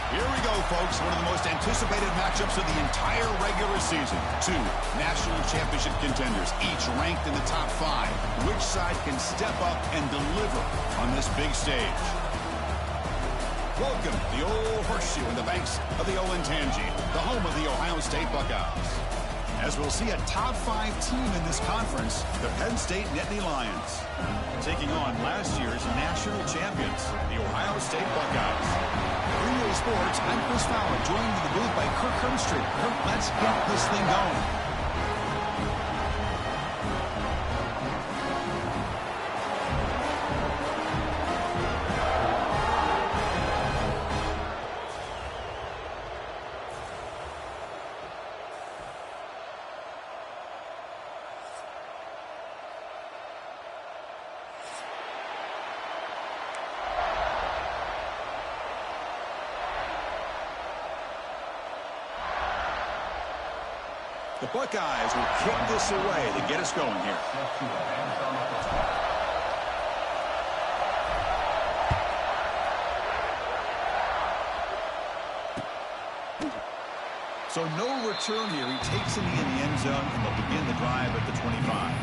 Here we go, folks. One of the most anticipated matchups of the entire regular season. Two national championship contenders, each ranked in the top 5. Which side can step up and deliver on this big stage? Welcome to the old horseshoe in the banks of the Olentangy, the home of the Ohio State Buckeyes. As we'll see a top 5 team in this conference, the Penn State Nittany Lions, taking on last year's national champions, the Ohio State Buckeyes. For EA Sports, I'm Chris Fowler, joined in the booth by Kirk Hermstreet. Kirk, let's get this thing going. The Buckeyes will kick this away to get us going here. So no return here. He takes it in the end zone, and they'll begin the drive at the 25.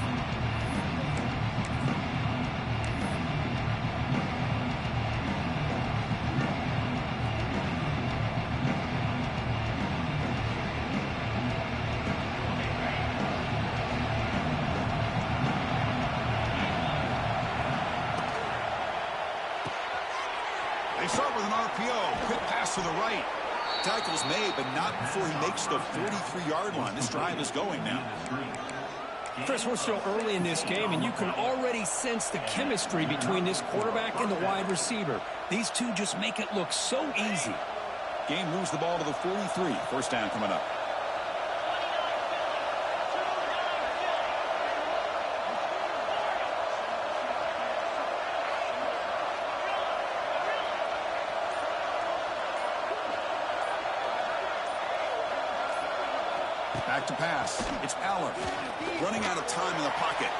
They start with an RPO. Quick pass to the right. Tackle's made, but not before he makes the 43-yard line. This drive is going now. Chris, we're still early in this game, and you can already sense the chemistry between this quarterback and the wide receiver. These two just make it look so easy. Game moves the ball to the 43. First down coming up. Back to pass. It's Allen. Running out of time in the pocket.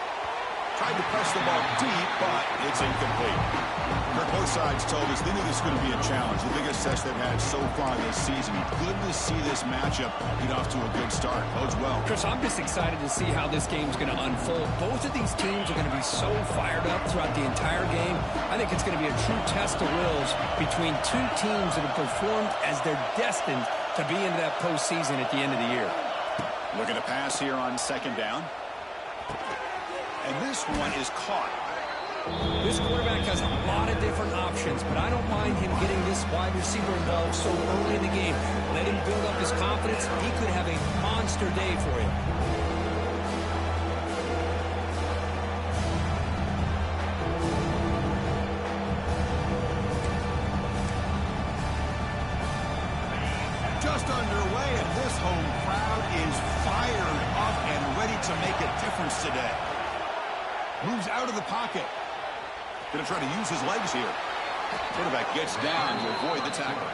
Tried to press the ball deep, but it's incomplete. Both sides told us they knew this was going to be a challenge. The biggest test they've had so far this season. Good to see this matchup get off to a good start. Bodes well. Chris, I'm just excited to see how this game's going to unfold. Both of these teams are going to be so fired up throughout the entire game. I think it's going to be a true test of wills between two teams that have performed as they're destined to be into that postseason at the end of the year. Looking to pass here on second down. And this one is caught. This quarterback has a lot of different options, but I don't mind him getting this wide receiver involved so early in the game. Let him build up his confidence. He could have a monster day for you. Just underway, and this home crowd is fired up and ready to make a difference today. Moves out of the pocket. Going to try to use his legs here. Quarterback gets down to avoid the tackle.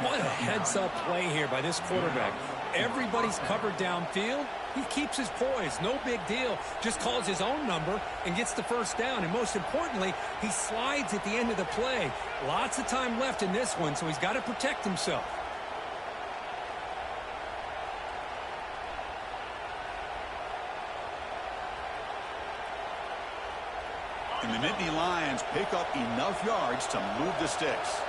What a heads-up play here by this quarterback. Everybody's covered downfield. He keeps his poise. No big deal. Just calls his own number and gets the first down. And most importantly, he slides at the end of the play. Lots of time left in this one, so he's got to protect himself. And the Nittany Lions pick up enough yards to move the sticks.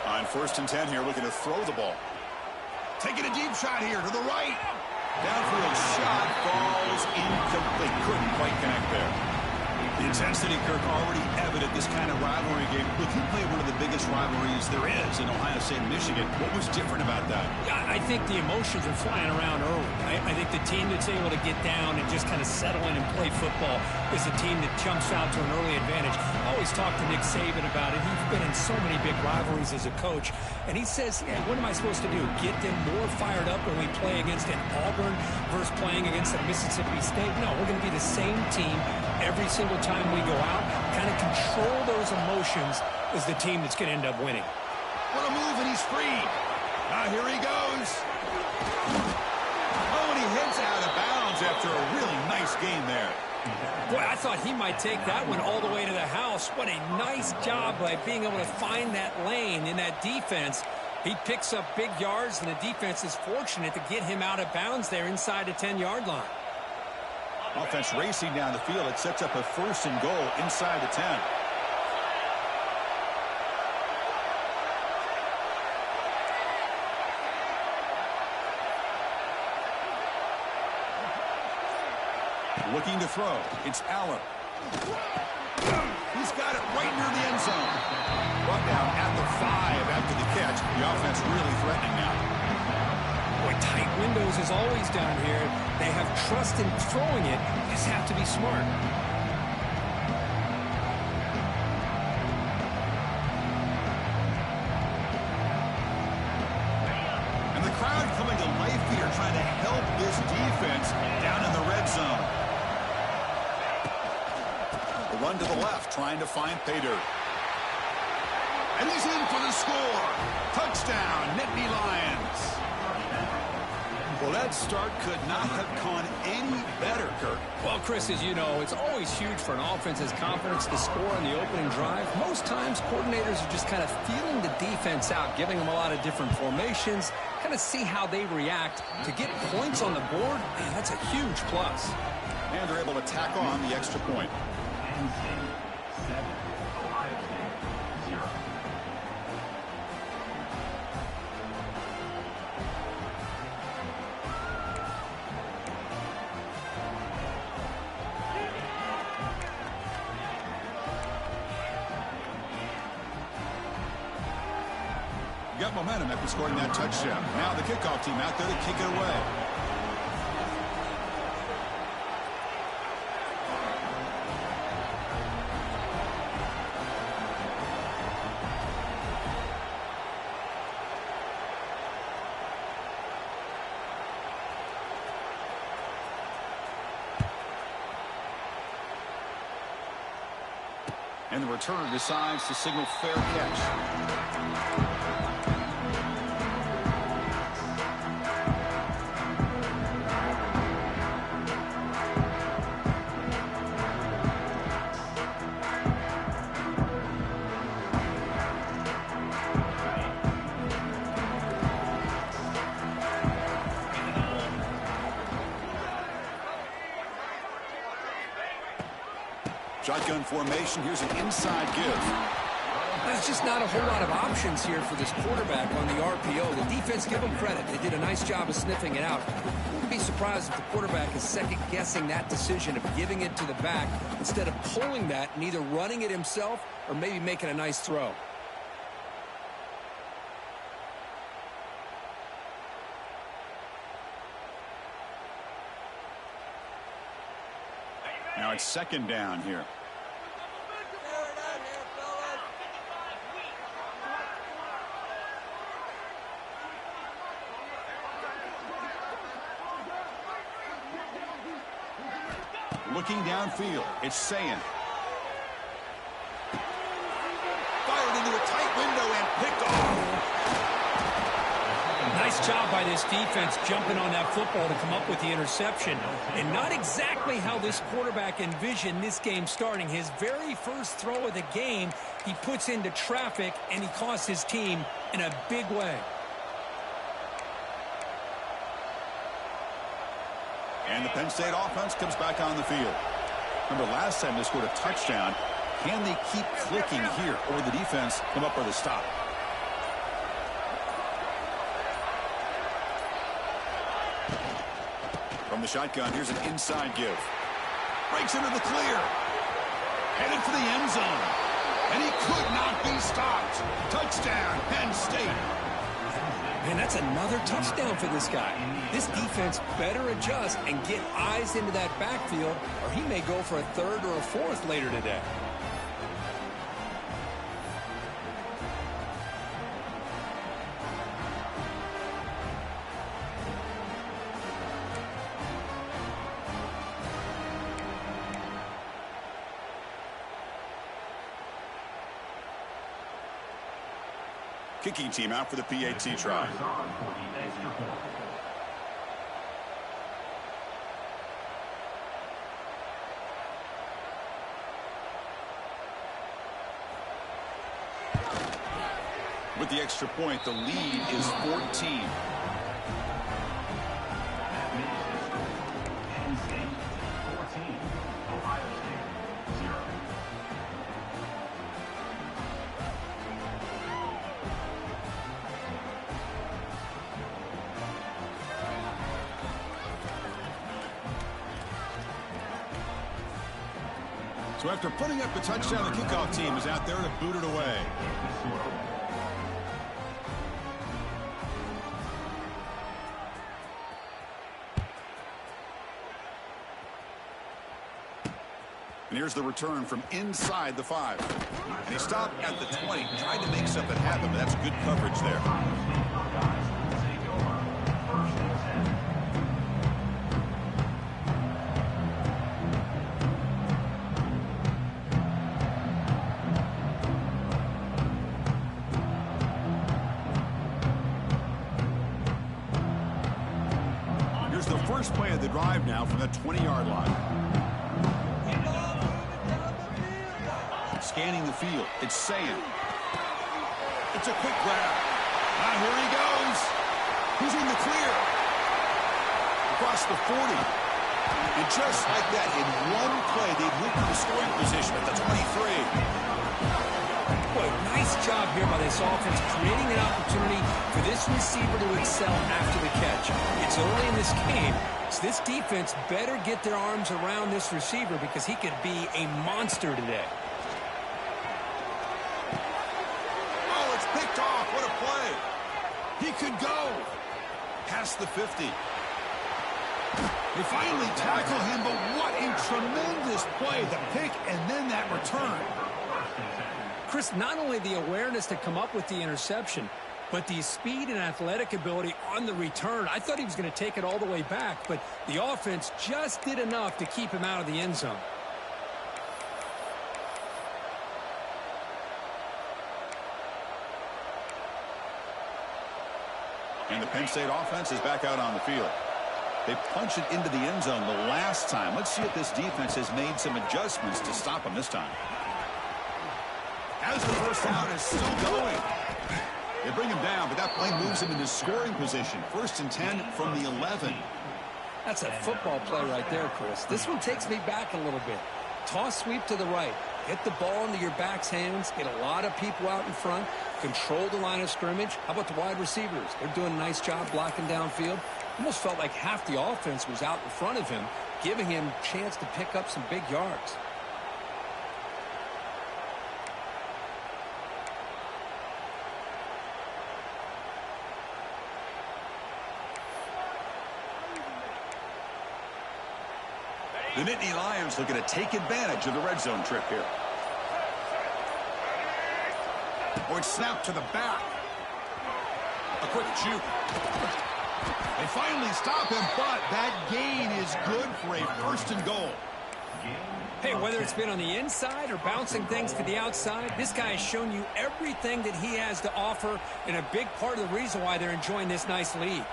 On 1st and 10 here, looking to throw the ball. Taking a deep shot here to the right. Downfield shot falls incomplete. Couldn't quite connect there. The intensity, Kirk, already evident this kind of rivalry game. Look, you play one of the biggest rivalries there is in Ohio State and Michigan. What was different about that? Yeah, I think the emotions are flying around early. I think the team that's able to get down and just kind of settle in and play football is a team that jumps out to an early advantage. I always talk to Nick Saban about it. He's been in so many big rivalries as a coach. And he says, yeah, what am I supposed to do? Get them more fired up when we play against an Auburn versus playing against a Mississippi State? No, we're going to be the same team every single time we go out. Kind of control those emotions is the team that's going to end up winning. What a move, and he's free. Now here he goes. Oh, and he heads out of bounds after a really nice game there. Boy, I thought he might take that one all the way to the house. What a nice job by being able to find that lane in that defense. He picks up big yards, and the defense is fortunate to get him out of bounds there inside the 10-yard line. Offense racing down the field. It sets up a 1st and goal inside the 10. Looking to throw. It's Allen. He's got it right near the end zone. Brought down at the 5 after the catch. The offense really threatening now. Boy, tight windows as always down here. They have trust in throwing it. You just have to be smart. And the crowd coming to life here, trying to help this defense down in the red zone. The run to the left, trying to find pay dirt. And he's in for the score. Touchdown, Nittany Lions. Well, that start could not have gone any better, Kirk. Well, Chris, as you know, it's always huge for an offense's confidence to score on the opening drive. Most times, coordinators are just kind of feeling the defense out, giving them a lot of different formations, kind of see how they react. To get points on the board, man, that's a huge plus. And they're able to tack on the extra point. Got momentum after scoring that touchdown. Now the kickoff team out there to kick it away. And the returner decides to signal fair catch. Shotgun formation. Here's an inside give. There's just not a whole lot of options here for this quarterback on the RPO. The defense, give them credit. They did a nice job of sniffing it out. I wouldn't be surprised if the quarterback is second-guessing that decision of giving it to the back instead of pulling that and either running it himself or maybe making a nice throw. Now it's 2nd down here. Looking downfield, it's Sayan. job by this defense jumping on that football to come up with the interception. And not exactly how this quarterback envisioned this game starting. His very first throw of the game, he puts into traffic, and he costs his team in a big way. And the Penn State offense comes back on the field. Remember, last time they scored a touchdown. Can they keep clicking here, or the defense come up with a stop? From the shotgun, here's an inside give. Breaks into the clear. Headed for the end zone. And he could not be stopped. Touchdown, Penn State. Man, that's another touchdown for this guy. This defense better adjust and get eyes into that backfield, or he may go for a third or a fourth later today. Kicking team out for the PAT try. With the extra point, the lead is 14. So after putting up a touchdown, the kickoff team is out there to boot it away. And here's the return from inside the 5. And he stopped at the 20, tried to make something happen, but that's good coverage there. First play of the drive now from the 20-yard line. Scanning the field. It's Sam. It's a quick grab. Here he goes. He's in the clear. Across the 40. And just like that, in one play, they've moved to the scoring position at the 23. Boy, nice job here by this offense, creating an opportunity for this receiver to excel after the catch. It's early in this game, so this defense better get their arms around this receiver because he could be a monster today. Oh, it's picked off. What a play. He could go past the 50. They finally tackle him, but what a tremendous play. The pick and then that return. Chris, not only the awareness to come up with the interception, but the speed and athletic ability on the return. I thought he was going to take it all the way back, but the offense just did enough to keep him out of the end zone. And the Penn State offense is back out on the field. They punched it into the end zone the last time. Let's see if this defense has made some adjustments to stop them this time. As the first down is still going. They bring him down, but that play moves him into scoring position. 1st and 10 from the 11. That's a football play right there, Chris. This one takes me back a little bit. Toss sweep to the right. Get the ball into your back's hands. Get a lot of people out in front. Control the line of scrimmage. How about the wide receivers? They're doing a nice job blocking downfield. Almost felt like half the offense was out in front of him, giving him a chance to pick up some big yards. The Nittany Lions looking to take advantage of the red zone trip here. Oh, it's snapped to the back. A quick juke. They finally stop him, but that gain is good for a 1st and goal. Hey, whether it's been on the inside or bouncing things to the outside, this guy has shown you everything that he has to offer, and a big part of the reason why they're enjoying this nice lead.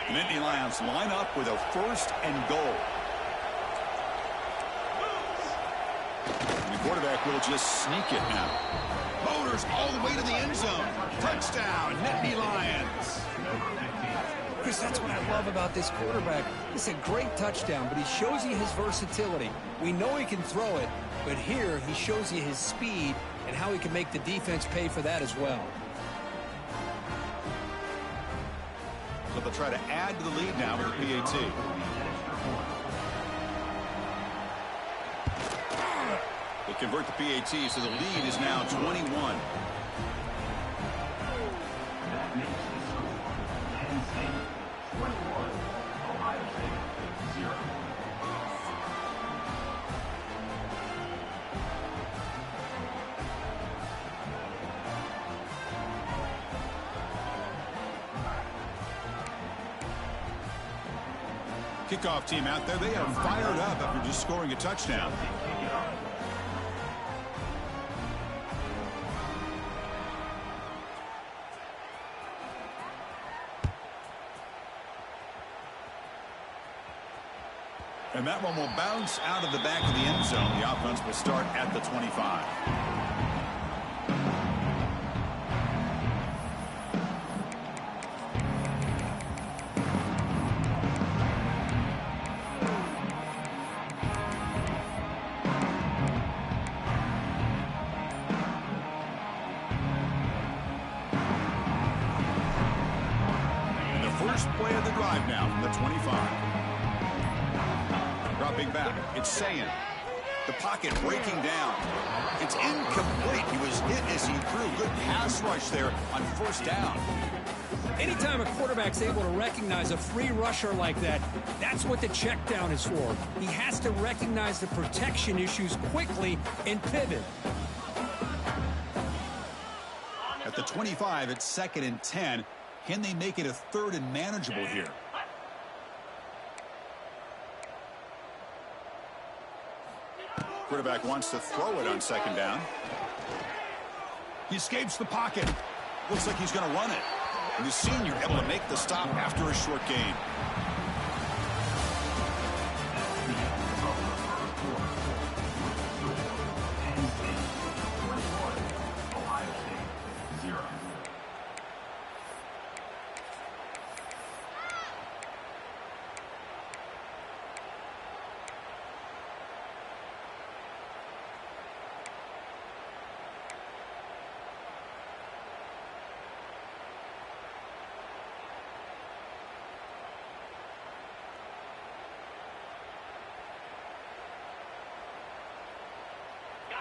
The Nittany Lions line up with a 1st and goal. And the quarterback will just sneak it now. Motors all the way to the end zone. Touchdown, Nittany Lions. Chris, that's what I love about this quarterback. It's a great touchdown, but he shows you his versatility. We know he can throw it, but here he shows you his speed and how he can make the defense pay for that as well. So they'll try to add to the lead now with the PAT. They convert the PAT, so the lead is now 21. Kickoff team out there. They are fired up after just scoring a touchdown. And that one will bounce out of the back of the end zone. The offense will start at the 25. First play of the drive now from the 25. Dropping back, it's Sayan. The pocket breaking down. It's incomplete. He was hit as he threw. Good pass rush there on 1st down. Anytime a quarterback's able to recognize a free rusher like that, that's what the check down is for. He has to recognize the protection issues quickly and pivot. At the 25, it's 2nd and 10. Can they make it a 3rd and manageable here? Quarterback wants to throw it on 2nd down. He escapes the pocket. Looks like he's going to run it. And the senior able to make the stop after a short gain.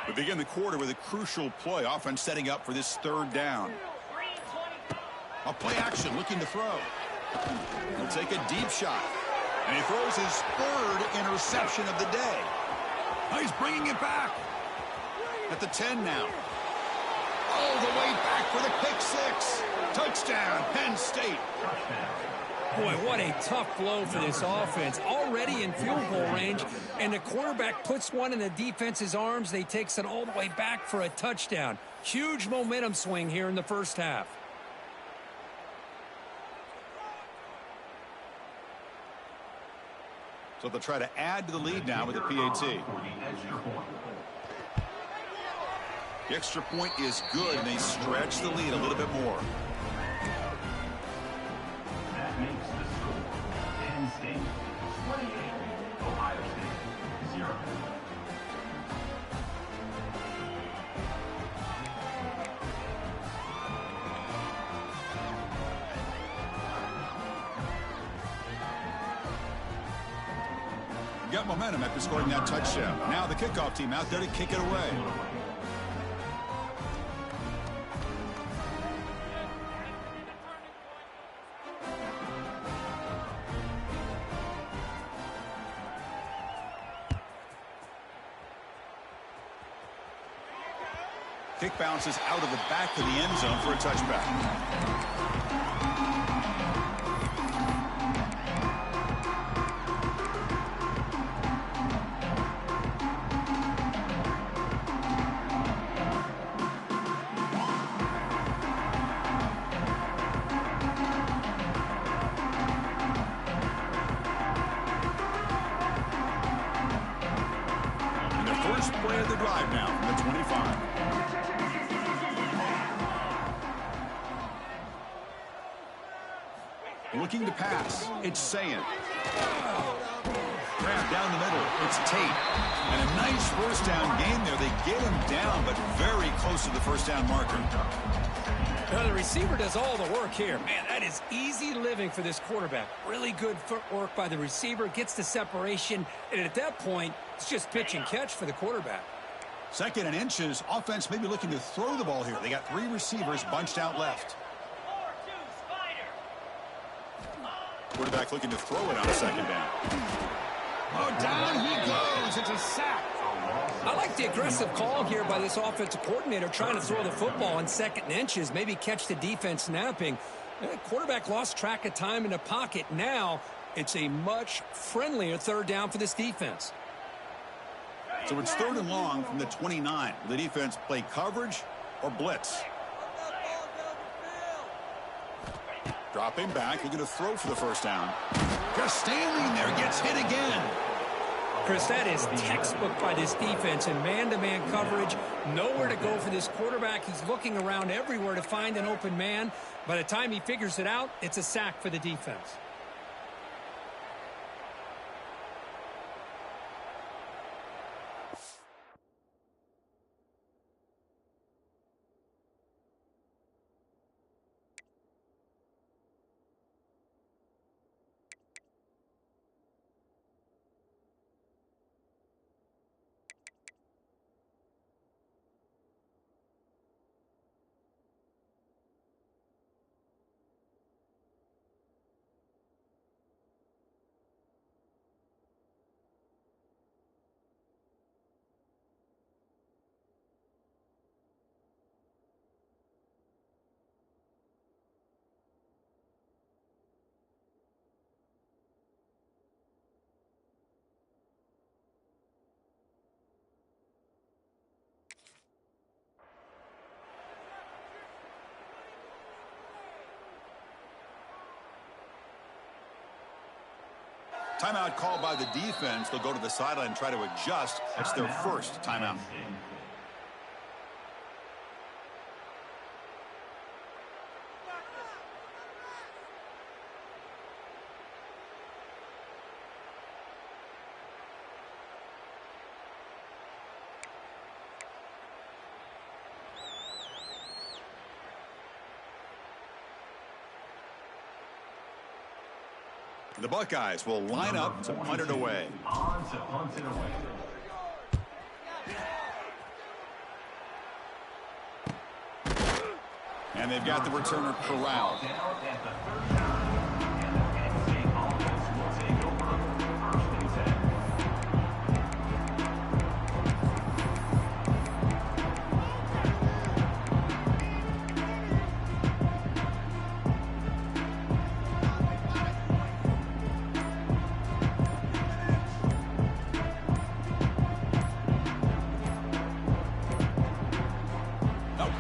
We begin the quarter with a crucial play. Offense setting up for this 3rd down. A play action looking to throw. He'll take a deep shot. And he throws his 3rd interception of the day. Oh, he's bringing it back. At the 10 now. All the way back for the pick 6. Touchdown, Penn State. Boy, what a tough blow for this offense. Already in field goal range, and the quarterback puts one in the defense's arms. They takes it all the way back for a touchdown. Huge momentum swing here in the 1st half. So they'll try to add to the lead now with the PAT. The extra point is good, and they stretch the lead a little bit more. That makes the score Penn State 28, Ohio State 0. Got momentum after scoring that touchdown. Now the kickoff team out there to kick it away. Kick bounces out of the back of the end zone for a touchback. First play of the drive now from the 25. Looking to pass. It's Saying. Grab down the middle. It's Tate. And a nice first down gain there. They get him down, but very close to the first down marker. Now the receiver does all the work here. Man, that is easy living for this quarterback. Really good footwork by the receiver. Gets the separation. And at that point, it's just pitch and catch for the quarterback. 2nd and inches. Offense maybe looking to throw the ball here. They got 3 receivers bunched out left. Quarterback looking to throw it on 2nd down. Oh, down he goes. It's a sack. I like the aggressive call here by this offensive coordinator trying to throw the football on 2nd and inches, maybe catch the defense napping. The quarterback lost track of time in the pocket. Now it's a much friendlier 3rd down for this defense. So it's 3rd and long from the 29. Will the defense play coverage or blitz? Dropping back, looking to throw for the first down. Just standing there, gets hit again. Chris, that is textbook by this defense in man-to-man coverage. Nowhere to go for this quarterback. He's looking around everywhere to find an open man. By the time he figures it out, it's a sack for the defense. Timeout called by the defense. They'll go to the sideline and try to adjust. It's their first timeout. The Buckeyes will line up to punt it away. On to punt it away. And they've got the returner corralled. Down at the 3rd down. And the Penn State offense will take over 1st and 10.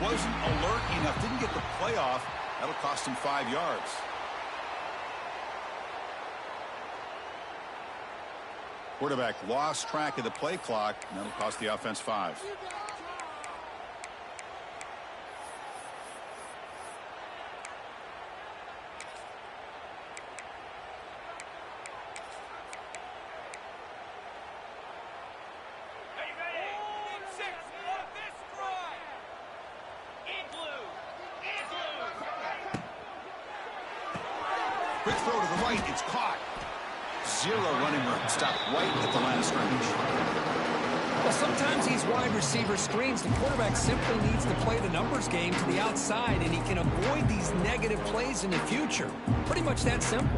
Wasn't alert enough, didn't get the play off. That'll cost him 5 yards. Quarterback lost track of the play clock, and that'll cost the offense 5. Quick throw to the right. It's caught. 0 running room. Stopped right at the line of scrimmage. Well, sometimes these wide receiver screens, the quarterback simply needs to play the numbers game to the outside, and he can avoid these negative plays in the future. Pretty much that simple.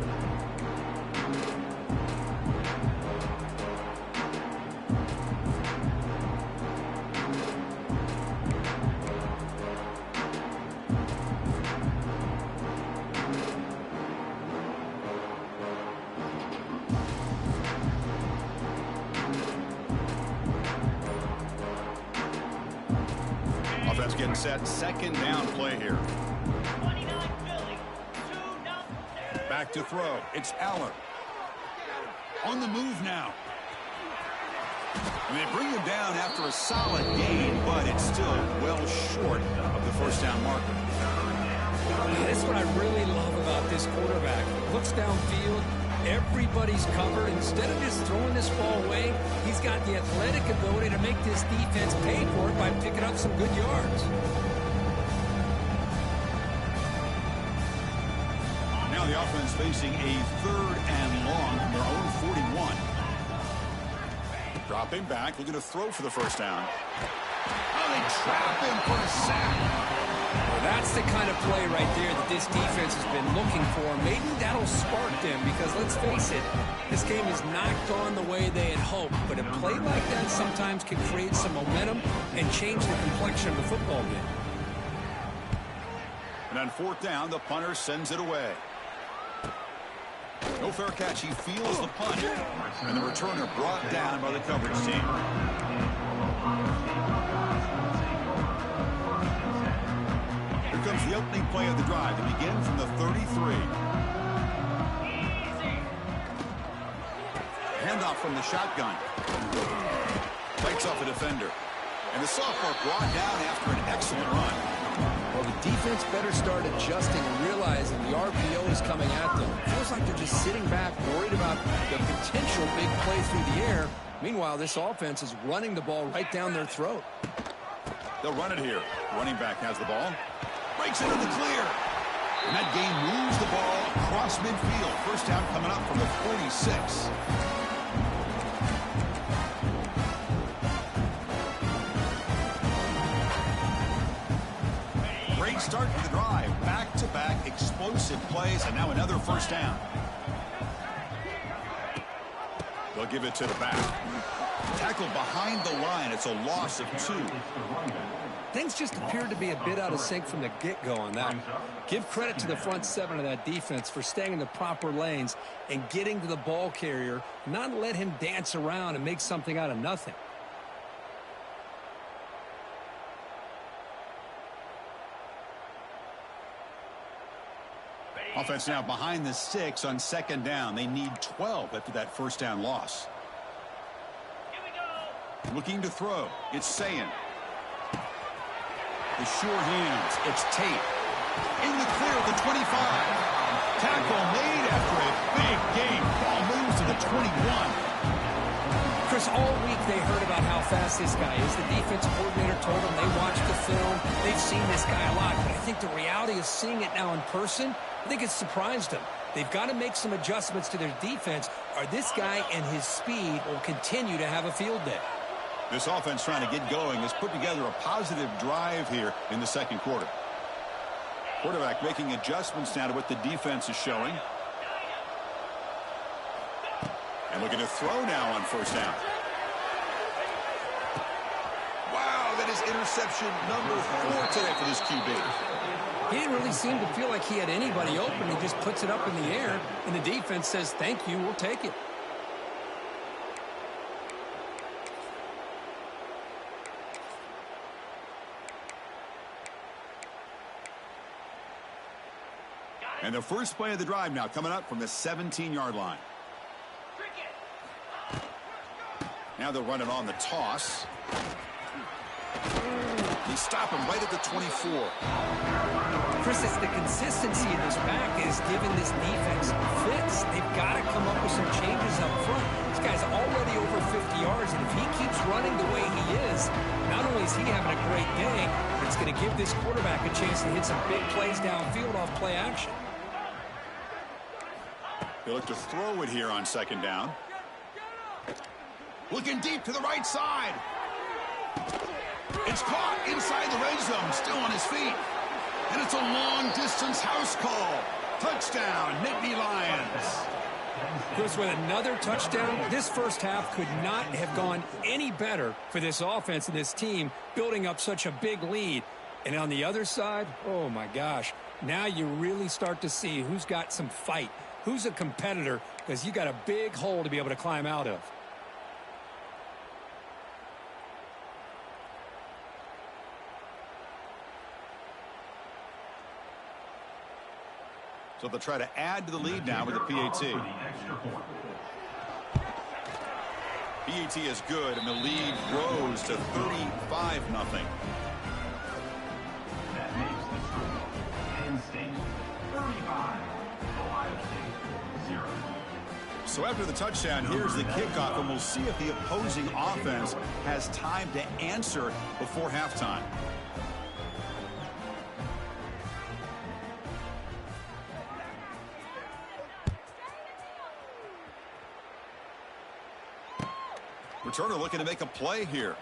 Offense getting set. Second down play here. Back to throw. It's Aller. On the move now. And they bring him down after a solid gain, but it's still well short of the first down marker. That's what I really love about this quarterback. Looks downfield. Everybody's covered. Instead of just throwing this ball away, he's got the athletic ability to make this defense pay for it by picking up some good yards. Now the offense facing a 3rd and long from their own 41. Dropping back, looking to throw for the first down. Oh, they trap him for a sack. Well, that's the kind of play right there that this defense has been looking for. Maybe that'll spark them because, let's face it, this game has not gone the way they had hoped. But a play like that sometimes can create some momentum and change the complexion of the football game. And on 4th down, the punter sends it away. No fair catch. He feels the punt. And the returner brought down by the coverage team. Here comes the opening play of the drive. It begins from the 33. Handoff from the shotgun. Fights off a defender. And the sophomore brought down after an excellent run. Well, the defense better start adjusting and realizing the RPO is coming at them. Feels like they're just sitting back, worried about the potential big play through the air. Meanwhile, this offense is running the ball right down their throat. They'll run it here. Running back has the ball. Breaks into the clear. And that game moves the ball across midfield. First down coming up from the 46. Great start to the drive. Back-to-back explosive plays, and now another first down. They'll give it to the back. Tackled behind the line. It's a loss of 2. Things just appeared to be a bit out of sync from the get-go on that. Give credit to the front 7 of that defense for staying in the proper lanes and getting to the ball carrier, not let him dance around and make something out of nothing. Offense now behind the 6 on 2nd down. They need 12 after that first down loss. Looking to throw. It's Sayin. The sure hands. It's Tate. In the clear at the 25. Tackle made after a big game. Ball moves to the 21. Chris, all week they heard about how fast this guy is. The defensive coordinator told them they watched the film. They've seen this guy a lot. But I think the reality of seeing it now in person, I think it's surprised them. They've got to make some adjustments to their defense, or this guy and his speed will continue to have a field day. This offense trying to get going has put together a positive drive here in the second quarter. Quarterback making adjustments now to what the defense is showing. And looking to throw now on first down. Wow, that is interception number 4 today for this QB. He didn't really seem to feel like he had anybody open. He just puts it up in the air, and the defense says, thank you, we'll take it. And the first play of the drive now coming up from the 17-yard line. Now they'll run it on the toss. They stop him right at the 24. Chris, it's the consistency in this back is giving this defense fits. They've got to come up with some changes up front. This guy's already over 50 yards, and if he keeps running the way he is, not only is he having a great day, but it's going to give this quarterback a chance to hit some big plays downfield off play action. They look to throw it here on second down. Looking deep to the right side. It's caught inside the red zone, still on his feet. And it's a long-distance house call. Touchdown, Nittany Lions. Chris, with another touchdown, this first half could not have gone any better for this offense and this team, building up such a big lead. And on the other side, oh my gosh, now you really start to see who's got some fight, who's a competitor, because you got a big hole to be able to climb out of. So they'll try to add to the lead now with the PAT. PAT is good, and the lead rose to 35-0. That makes the score Penn State 35, Ohio State 0. So after the touchdown, here's the kickoff, and we'll see if the opposing offense has time to answer before halftime. Returner looking to make a play here.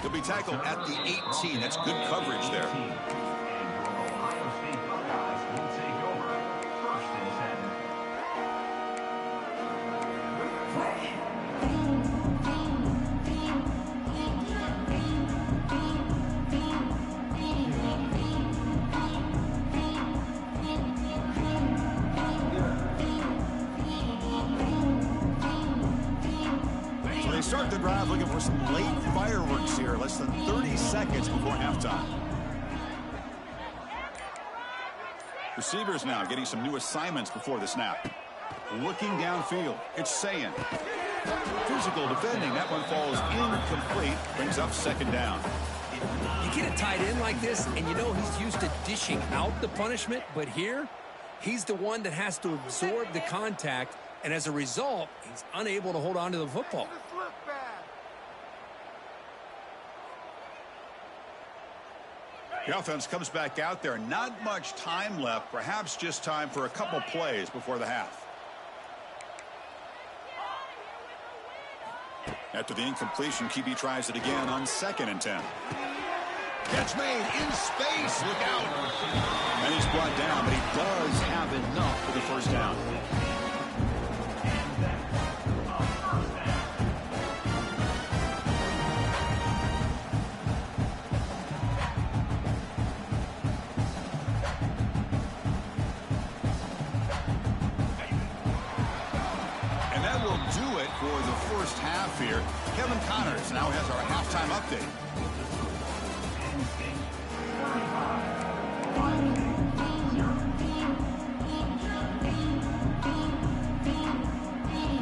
He'll be tackled at the 18. That's good coverage there. And your Ohio State Buckeyes will take over 1st and 7. So they start the drive looking for some late fireworks here. Less than 30 seconds before halftime. Receivers now getting some new assignments before the snap. Looking downfield. It's Sayin. Physical defending. That one falls incomplete. Brings up 2nd down. You get a tight end like this, and you know he's used to dishing out the punishment, but here, he's the one that has to absorb the contact, and as a result, he's unable to hold on to the football. The offense comes back out there. Not much time left. Perhaps just time for a couple plays before the half. After the incompletion, QB tries it again on 2nd and 10. Catch made in space. Look out. And he's brought down, but he does have enough for the 1st down. For the 1st half here. Kevin Connors now has our halftime update.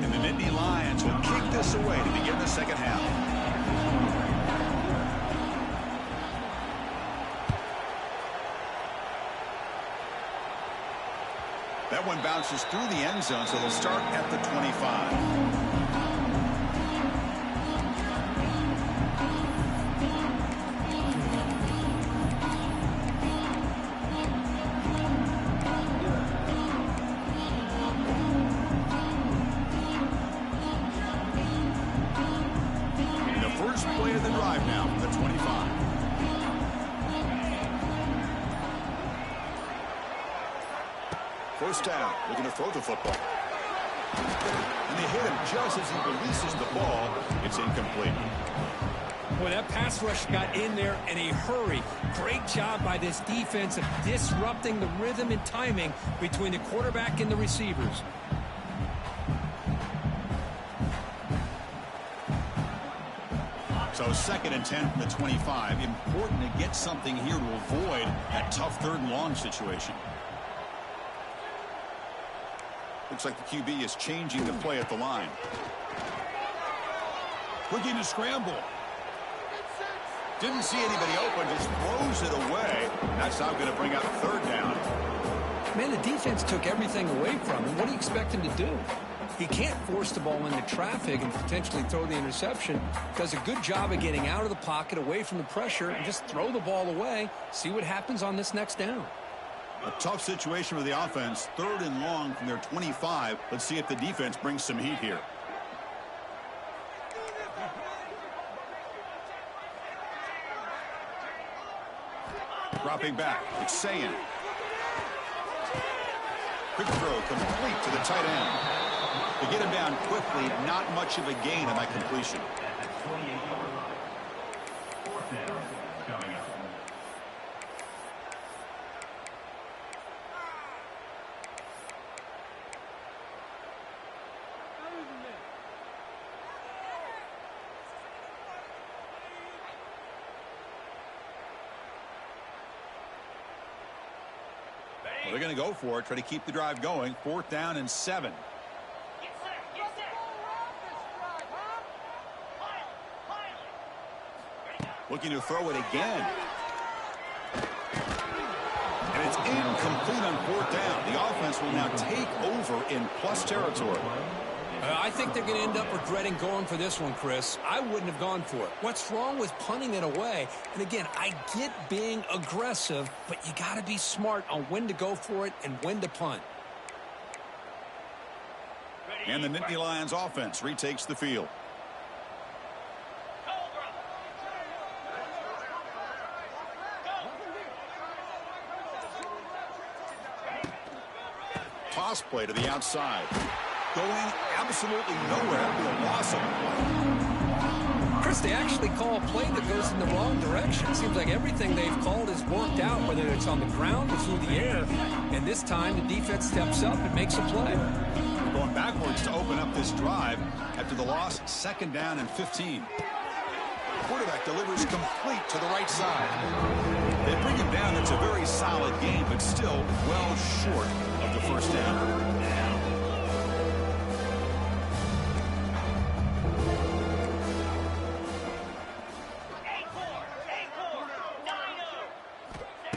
And the Nittany Lions will kick this away to begin the 2nd half. That one bounces through the end zone, so they'll start at the 25. And the first play of the drive now from the 25. First down, looking to throw the football. And they hit him just as he releases the ball. It's incomplete. Boy, that pass rush got in there in a hurry. Great job by this defense of disrupting the rhythm and timing between the quarterback and the receivers. So 2nd and 10 from the 25. Important to get something here to avoid that tough 3rd and long situation. Looks like the QB is changing the play at the line. Looking to scramble. Didn't see anybody open, just throws it away. That's now going to bring up 3rd down. Man, the defense took everything away from him. What do you expect him to do? He can't force the ball into traffic and potentially throw the interception. Does a good job of getting out of the pocket, away from the pressure, and just throw the ball away. See what happens on this next down. A tough situation for the offense. 3rd and long from their 25. Let's see if the defense brings some heat here. Dropping back. It's Sayin. Quick throw complete to the tight end. To get him down quickly, not much of a gain on that completion. At the 28-yard line. 4th down coming up. They're going to go for it, try to keep the drive going. 4th down and 7. Looking to throw it again. And it's incomplete on 4th down. The offense will now take over in plus territory. I think they're going to end up regretting going for this one, Chris. I wouldn't have gone for it. What's wrong with punting it away? And again, I get being aggressive, but you got to be smart on when to go for it and when to punt. And the Nittany Lions offense retakes the field. Toss play to the outside. Going absolutely nowhere. Be a loss of play. Chris, they actually call a play that goes in the wrong direction. Seems like everything they've called has worked out, whether it's on the ground or through the air. And this time, the defense steps up and makes a play. Going backwards to open up this drive after the loss. 2nd down and 15. Quarterback delivers complete to the right side. They bring him down. It's a very solid game, but still well short of the 1st down.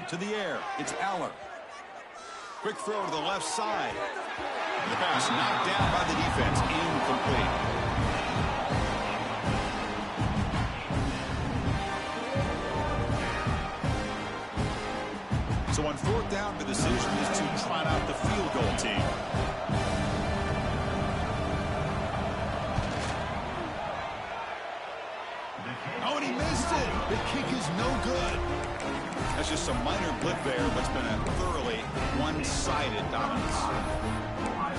To the air, it's Aller. Quick throw to the left side. And the pass knocked down by the defense. Incomplete. So on 4th down, the decision is to trot out the field goal team. Oh, and he missed it. The kick is no good. That's just a minor blip there, but it's been a thoroughly one-sided dominance.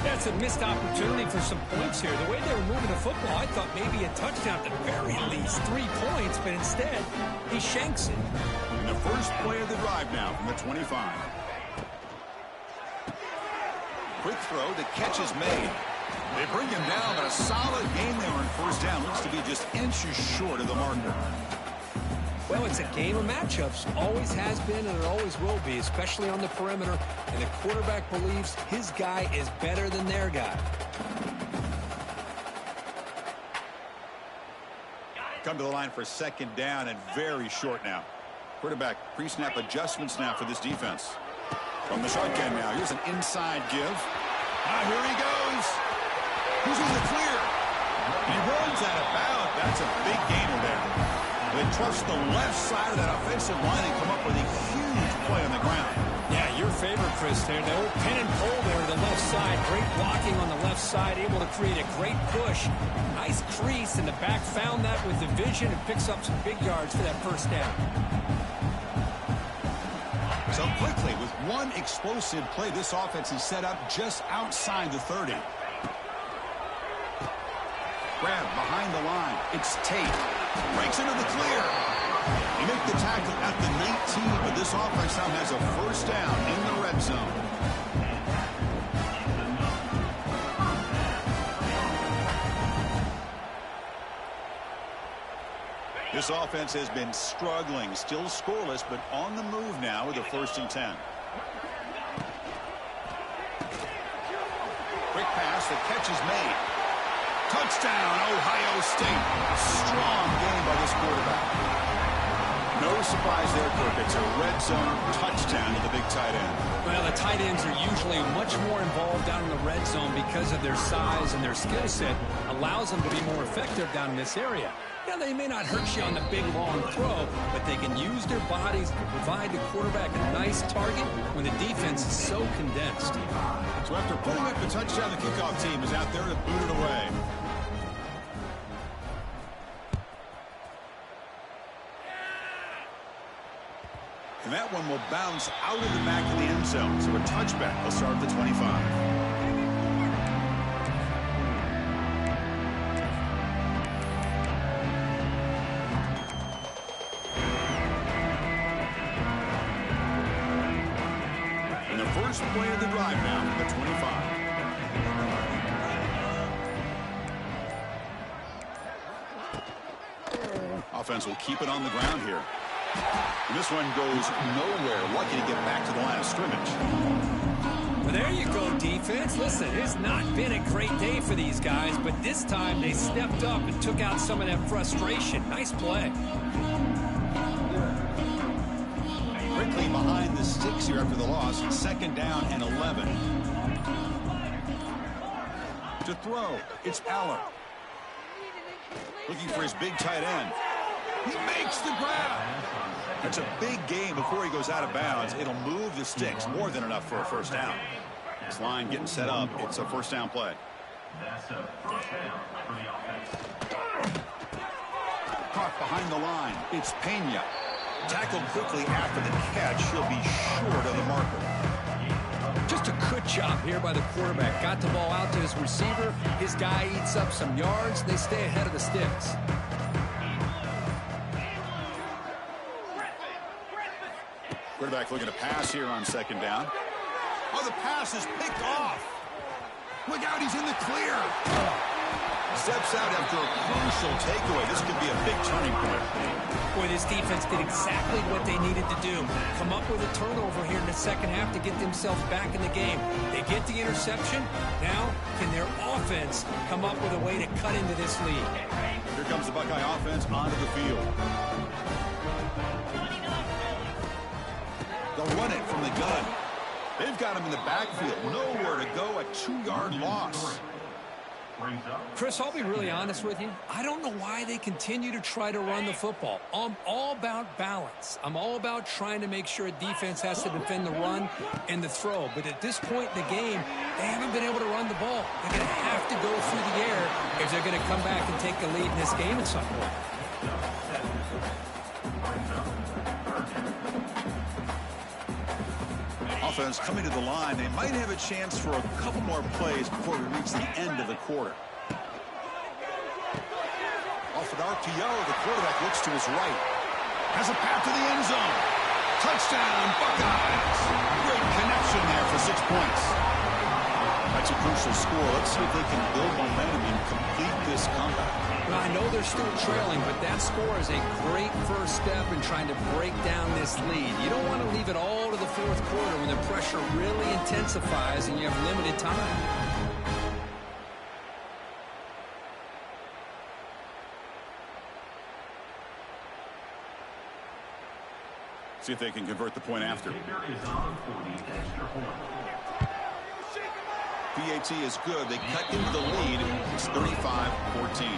That's a missed opportunity for some points here. The way they were moving the football, I thought maybe a touchdown at the very least, 3 points, but instead, he shanks it. And the first play of the drive now from the 25. Quick throw, the catch is made. They bring him down, but a solid game there on 1st down. Looks to be just inches short of the marker. Well, it's a game of matchups. Always has been and it always will be, especially on the perimeter. And the quarterback believes his guy is better than their guy. Come to the line for 2nd down and very short now. Quarterback pre-snap adjustments now for this defense. From the shotgun now, here's an inside give. Here he goes. Who's in the clear? He runs out of bounds. That's a big gainer there. They trust the left side of that offensive line and come up with a huge play on the ground. Yeah, your favorite, Chris, there. The old pin and pull there to the left side. Great blocking on the left side, able to create a great push. Nice crease, and the back found that with the vision and picks up some big yards for that 1st down. So quickly, with one explosive play, this offense is set up just outside the 30. Grab behind the line. It's Tate. Breaks into the clear. They make the tackle at the 19, but this offense now has a 1st down in the red zone. This offense has been struggling, still scoreless, but on the move now with a 1st and 10. Quick pass, the catch is made. Touchdown, Ohio State. Strong game by this quarterback. No surprise there, Kirk. It's a red zone touchdown to the big tight end. Well, the tight ends are usually much more involved down in the red zone because of their size and their skill set. Allows them to be more effective down in this area. Yeah, they may not hurt you on the big, long throw, but they can use their bodies to provide the quarterback a nice target when the defense is so condensed. So after putting up the touchdown, the kickoff team is out there to boot it away. And that one will bounce out of the back of the end zone. So a touchback will start at the 25. First play of the drive now from the 25. Offense will keep it on the ground here. This one goes nowhere. Lucky to get back to the line of scrimmage. Well, there you go, defense. Listen, it's not been a great day for these guys, but this time they stepped up and took out some of that frustration. Nice play. Quickly behind the sticks here after the loss. 2nd down and 11. To throw, it's Aller. Looking for his big tight end. He makes the grab. It's a big game before he goes out of bounds. It'll move the sticks, more than enough for a first down. This line getting set up. It's a first down play. That's a first down for the offense. Caught behind the line. It's Pena. Tackled quickly after the catch. He'll be short of the marker. Just a good job here by the quarterback. Got the ball out to his receiver. His guy eats up some yards. They stay ahead of the sticks. Quarterback looking to pass here on 2nd down. Oh, the pass is picked off. Look out, he's in the clear. Steps out after a crucial takeaway. This could be a big turning point. Boy, this defense did exactly what they needed to do. Come up with a turnover here in the second half to get themselves back in the game. They get the interception. Now, can their offense come up with a way to cut into this lead? Here comes the Buckeye offense onto the field. They'll run it from the gun. They've got him in the backfield. Nowhere to go. A 2-yard loss. Chris, I'll be really honest with you. I don't know why they continue to try to run the football. I'm all about balance. I'm all about trying to make sure a defense has to defend the run and the throw. But at this point in the game, they haven't been able to run the ball. They're going to have to go through the air if they're going to come back and take the lead in this game at some point. Offense coming to the line. They might have a chance for a couple more plays before we reach the end of the quarter. Off an RPO, the quarterback looks to his right. Has a path to the end zone. Touchdown, Buckeyes. Great connection there for 6 points. That's a crucial score. Let's see if they can build momentum and complete this comeback. Well, I know they're still trailing, but that score is a great first step in trying to break down this lead. You don't want to leave it all to the fourth quarter when the pressure really intensifies and you have limited time. See if they can convert the point after. PAT is good. They cut into the lead. It's 35-14.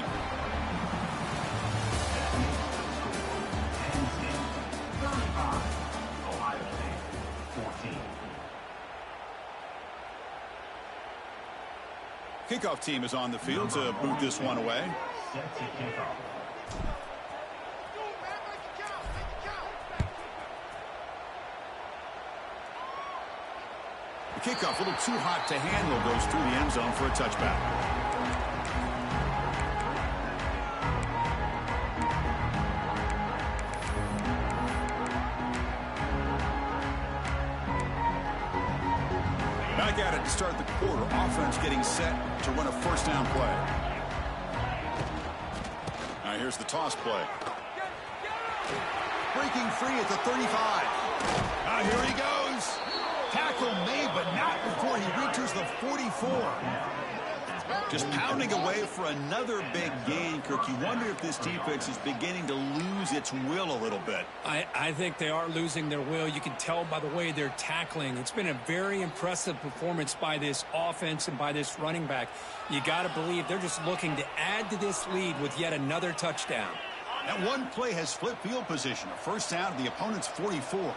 Kickoff team is on the field to boot this one away. The kickoff a little too hot to handle, goes through the end zone for a touchback. Back at it to start the quarter. Offense getting set to run a first down play. Now here's the toss play. Breaking free at the 35. Now here he goes. Tackle made, but not before he reaches the 44. Just pounding away for another big gain, Kirk. You wonder if this defense is beginning to lose its will a little bit. I think they are losing their will. You can tell by the way they're tackling. It's been a very impressive performance by this offense and by this running back. You got to believe they're just looking to add to this lead with yet another touchdown. That one play has flipped field position. A first down to the opponent's 44.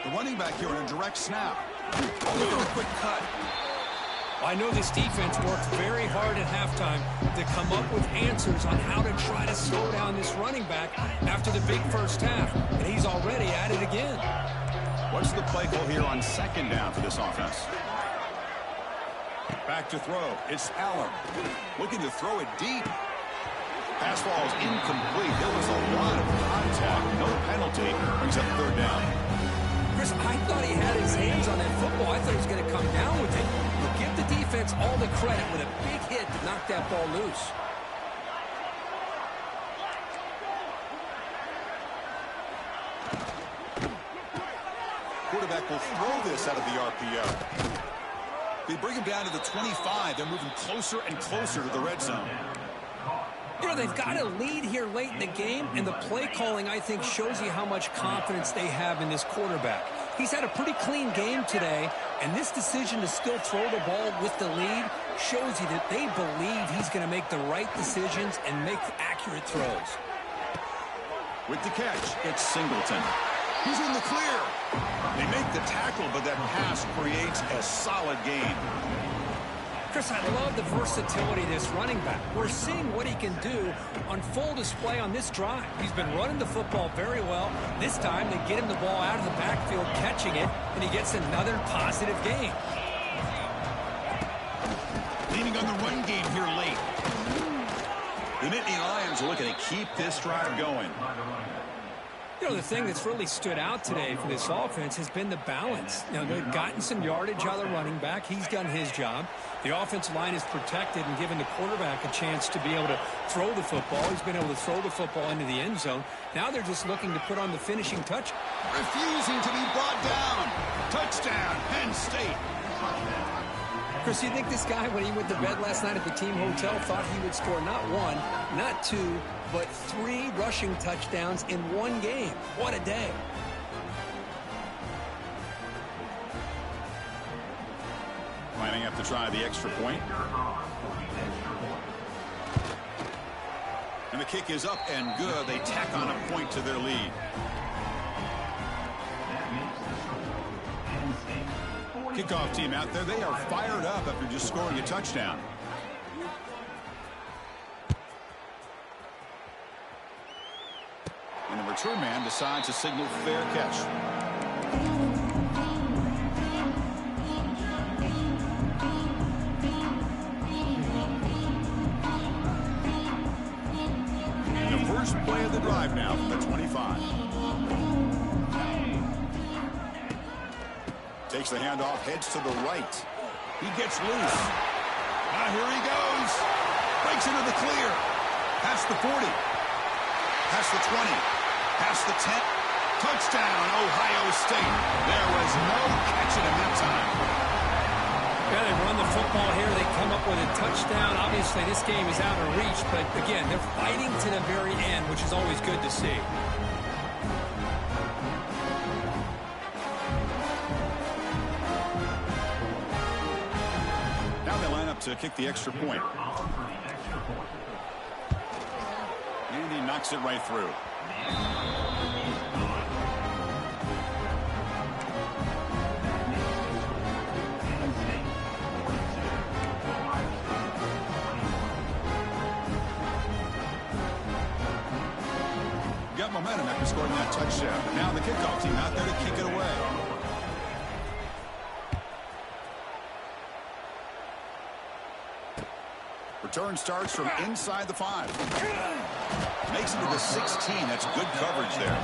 The running back here on a direct snap. Look at a quick cut. I know this defense worked very hard at halftime to come up with answers on how to try to slow down this running back after the big first half. And he's already at it again. What's the play call here on second down for this offense? Back to throw. It's Aller. Looking to throw it deep. Pass ball is incomplete. There was a lot of contact. No penalty. Brings up third down. Chris, I thought he had his hands on that football. I thought he was going to come down with it. But give the defense all the credit with a big hit to knock that ball loose. quarterback will throw this out of the RPO. They bring him down to the 25. They're moving closer and closer to the red zone. You know, they've got a lead here late in the game, and the play calling, I think, shows you how much confidence they have in this quarterback. He's had a pretty clean game today, and this decision to still throw the ball with the lead shows you that they believe he's going to make the right decisions and make accurate throws. With the catch, it's Singleton. He's in the clear. They make the tackle, but that pass creates a solid gain. Chris, I love the versatility of this running back. We're seeing what he can do on full display on this drive. He's been running the football very well. This time, they get him the ball out of the backfield, catching it, and he gets another positive gain. Leaning on the run game here late. The Nittany Lions are looking to keep this drive going. You know, the thing that's really stood out today for this offense has been the balance. You know, they've gotten some yardage out of the running back. He's done his job. The offensive line is protected and given the quarterback a chance to be able to throw the football. He's been able to throw the football into the end zone. Now they're just looking to put on the finishing touch. Refusing to be brought down. Touchdown, Penn State. Chris, you think this guy, when he went to bed last night at the team hotel, thought he would score not one, not two, but 3 rushing touchdowns in one game? What a day. Lining up to try the extra point. And the kick is up and good. They tack on a point to their lead. Kickoff team out there. They are fired up after just scoring a touchdown. And the return man decides to signal fair catch. The first play of the drive now from the 25. Takes the handoff, heads to the right. He gets loose. Now here he goes. Breaks into the clear. Past the 40. Past the 20. Past the 10. Touchdown, Ohio State. There was no catching him that time. Yeah, they run the football here. They come up with a touchdown. Obviously, this game is out of reach, but again, they're fighting to the very end, which is always good to see. To kick the extra point. And he knocks it right through. Got momentum after scoring that touchdown. Now the kickoff team out there to kick it away. Return starts from inside the 5. Makes it to the 16. That's good coverage there.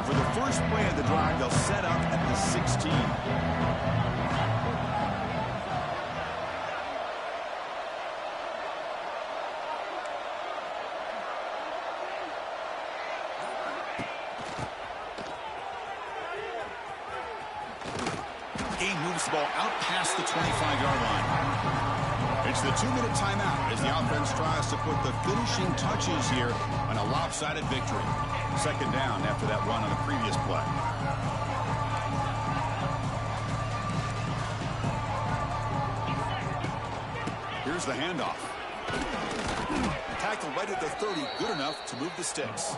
For the first play of the drive, they'll set up at the 16. The ball out past the 25-yard line. It's the 2-minute timeout as the offense tries to put the finishing touches here on a lopsided victory. Second down after that run on the previous play. Here's the handoff. Tackle right at the 30, good enough to move the sticks.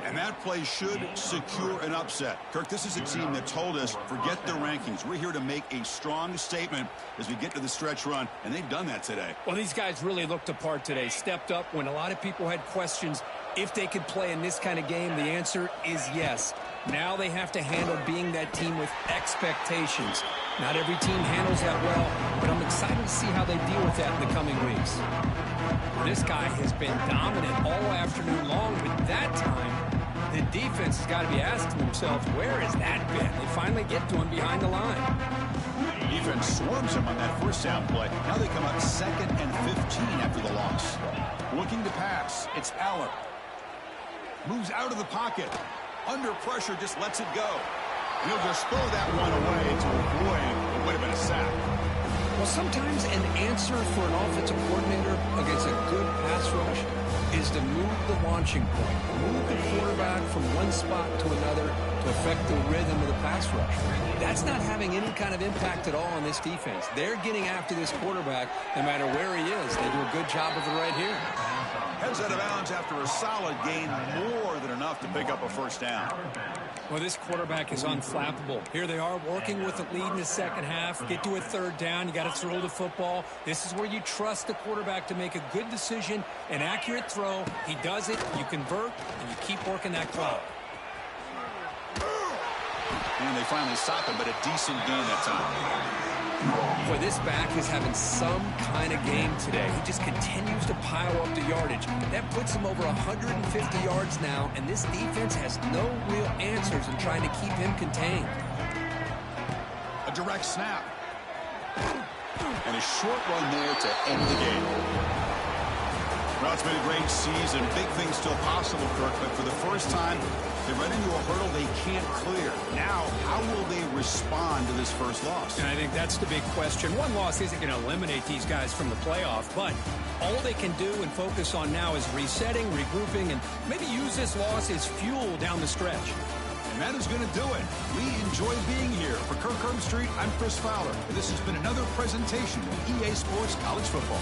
And that play should secure an upset. Kirk, this is a team that told us, forget the rankings. We're here to make a strong statement as we get to the stretch run, and they've done that today. Well, these guys really looked apart today, stepped up when a lot of people had questions if they could play in this kind of game. The answer is yes. Now they have to handle being that team with expectations. Not every team handles that well, but I'm excited to see how they deal with that in the coming weeks. This guy has been dominant all afternoon long, but that time The defense has got to be asking themselves, where has that been? They finally get to him behind the line. Defense swarms him on that first down play. Now they come up 2nd and 15 after the loss. Looking to pass. It's Aller. Moves out of the pocket. Under pressure, just lets it go. And he'll just throw that one away to avoid what would have been a sack. Well, sometimes an answer for an offensive coordinator against a good pass rush is to move the launching point. Move the quarterback from one spot to another to affect the rhythm of the pass rush. That's not having any kind of impact at all on this defense. They're getting after this quarterback no matter where he is. They do a good job of it right here. Heads out of bounds after a solid gain, more than enough to pick up a first down. Well, this quarterback is unflappable. Here they are working with the lead in the second half. Get to a third down. You got to throw the football. This is where you trust the quarterback to make a good decision, an accurate throw. He does it, you convert, and you keep working that clock. And they finally stop him, but a decent gain that time. Boy, this back is having some kind of game today. He just continues to pile up the yardage. That puts him over 150 yards now, and this defense has no real answers in trying to keep him contained. A direct snap. And a short run there to end the game. Well, it's been a great season. Big things still possible, Kirk, but for the first time, they run into a hurdle they can't clear. Now, how will they respond to this first loss? And I think that's the big question. One loss isn't going to eliminate these guys from the playoff, but all they can do and focus on now is resetting, regrouping, and maybe use this loss as fuel down the stretch. And that is going to do it. We enjoy being here. For Kirk Herbstreit, I'm Chris Fowler, and this has been another presentation of EA Sports College Football.